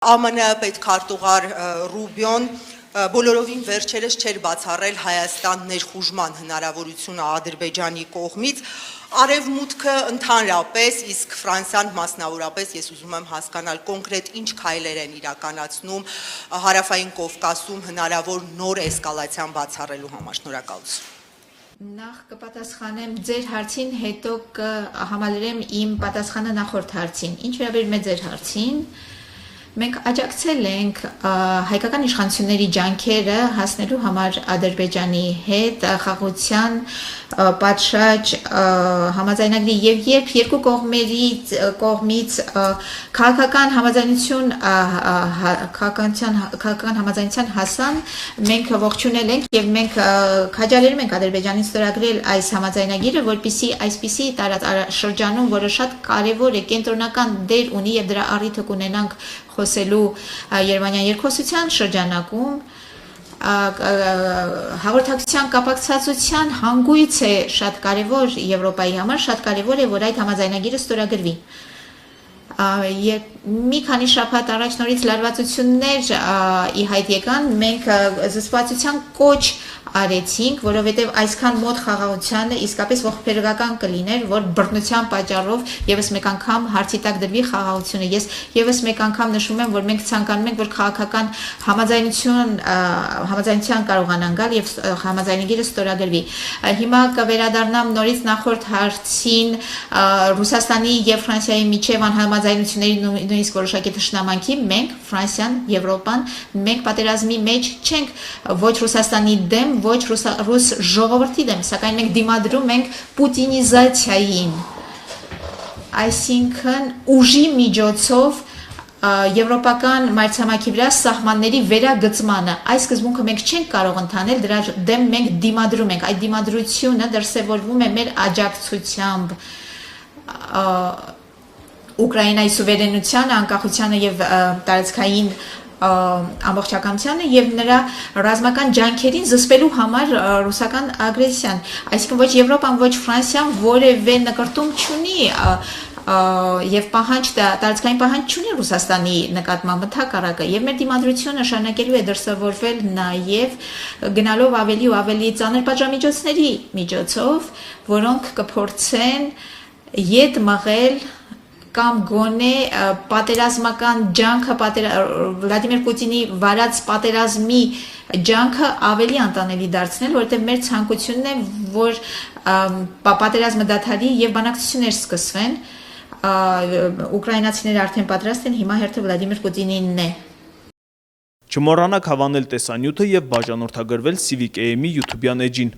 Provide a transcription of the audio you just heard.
ԱՄՆ պետքարտուղար Ռուբիոն բոլորովին վերջերս չէր բացառել Հայաստան ներխուժման հնարավորությունը Ադրբեջանի կողմից, Արևմուտքը ընդհանրապես, իսկ Ֆրանսիան մասնավորապես, ես ուզում եմ հասկանալ կոնկրետ ինչ քայլեր են իրականացնում Հարավային Կովկասում հնարավոր նոր էսկալացիան բացառելու համար։ Շնորհակալություն։ Նախ կպատասխանեմ ձեր հարցին, հետո կհամալրեմ իմ պատասխանը նախորդ հարցին։ Ինչ վերաբերում է ձեր հարցին, մենք աջակցել ենք հայկական իշխանությունների ջանքերը հասնելու համար Ադրբեջանի հետ խաղաղության պատշաճ համաձայնագրի եւ երբ երկու կողմից քաղաքական համաձայնության հասան, մենք ողջունել ենք եւ մենք քաջալերում ենք Ադրբեջանին ստորագրել այս համաձայնագիրը, որպեսզի այսպիսի տարածաշրջանում, որը շատ կարեւոր է, կենտրոնական դեր ունի եւ դրա առիթը կունենանք խոսելու Երևանյան երկխոսության շրջանակում հաղորդակցության կապակցվածության հանգույց է շատ կարևոր Եվրոպայի համար, շատ կարևոր է, որ այդ համաձայնագիրը ստորագրվի։ Մի քանի շաբաթ առաջ նորից լարվածություններ ի հայտ եկան, մենք զսպվածության կոչ արեցինք, որովհետև այսքան մոտ խաղաղությանը իսկապես ողբերգական կլիներ, որ բռնության պատճառով եւս մեկ անգամ հարցի տակ դրվի խաղաղությունը։ Ես եւս մեկ անգամ նշում եմ, որ մենք ցանկանում ենք, որ քաղաքական համաձայնության կարողանան գալ եւ համաձայնագիրը ստորագրվի։ Հիմա կվերադառնամ նորից նախորդ հարցին Ռուսաստանի եւ Ֆրանսիայի միջև անհամաձայնությունների նույնիսկ որոշակի թշնամանքի, մենք Ֆրանսիան, Եվրոպան, մենք պատերազմի մեջ չենք ոչ Ռուսաստանի դեմ, ոչ ռուս ժողովրդի դեմ, սակայն մենք դիմադրում ենք պուտինիզացիային, այսինքն ուժի միջոցով եվրոպական մայրցամաքի վրա սահմանների վերագծմանը։ Այս սկզբունքը մենք չենք կարող ընդանել, դրա դեմ մենք դիմադրում ենք, այդ դիմադրությունը դրսևորվում է մեր աջակցությամբ Ուկրաինայի սուվերենությանը, անկախությանը եւ տարածքային ամբողջականությանը եւ նրա ռազմական ջանքերին զսպելու համար ռուսական ագրեսիան, այսինքն ոչ Եվրոպան, ոչ Ֆրանսիան որևէ նկարտում չունի եւ տարածքային պահանջ չունի Ռուսաստանի նկատմամբ, ընդհակառակը, եւ մեր դիմադրությունը շարունակելու է դրսևորվել նաեւ գնալով ավելի ու ավելի ծանր պատժամիջոցների միջոցով, որոնք կփորձեն ետ մղել կամ գոնե պատերազմական ջանքը Վլադիմիր Պուտինի վարած պատերազմի ջանքը ավելի անտանելի դարձնել, որովհետև մեր ցանկությունն է, որ պատերազմը դադարի եւ բանակցություններ սկսվեն։ Ուկրաինացիները արդեն պատրաստ են, հիմա հերթը Վլադիմիր Պուտինինն է։ Չմոռանաք հավանել տեսանյութը եւ բաժանորդագրվել Civic AM-ի YouTube-յան էջին։